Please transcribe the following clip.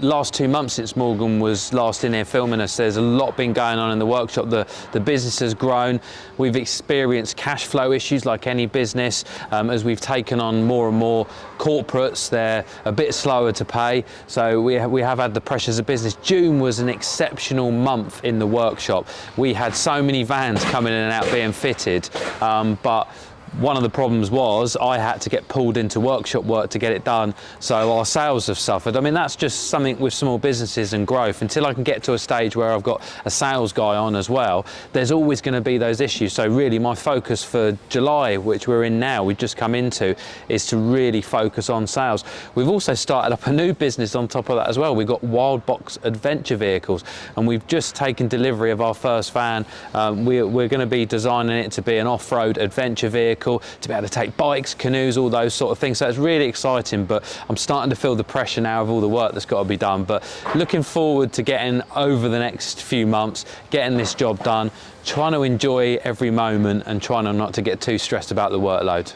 last 2 months since Morgan was last in here filming us, there's a lot been going on in the workshop. The business has grown. We've experienced cash flow issues like any business. As we've taken on more and more corporates, they're a bit slower to pay. So we have had the pressures of business. June was an exceptional month in the workshop. We had so many vans coming in and out being fitted, but one of the problems was I had to get pulled into workshop work to get it done, so our sales have suffered. I mean, that's just something with small businesses and growth. Until I can get to a stage where I've got a sales guy on as well, there's always going to be those issues. So really my focus for July, which we're in now, we've just come into, is to really focus on sales. We've also started up a new business on top of that as well. We've got Wildbox Adventure Vehicles, and we've just taken delivery of our first van. We're going to be designing it to be an off-road adventure vehicle, to be able to take bikes, canoes, all those sort of things. So it's really exciting, but I'm starting to feel the pressure now of all the work that's got to be done. But looking forward to getting over the next few months, getting this job done, trying to enjoy every moment and trying not to get too stressed about the workload.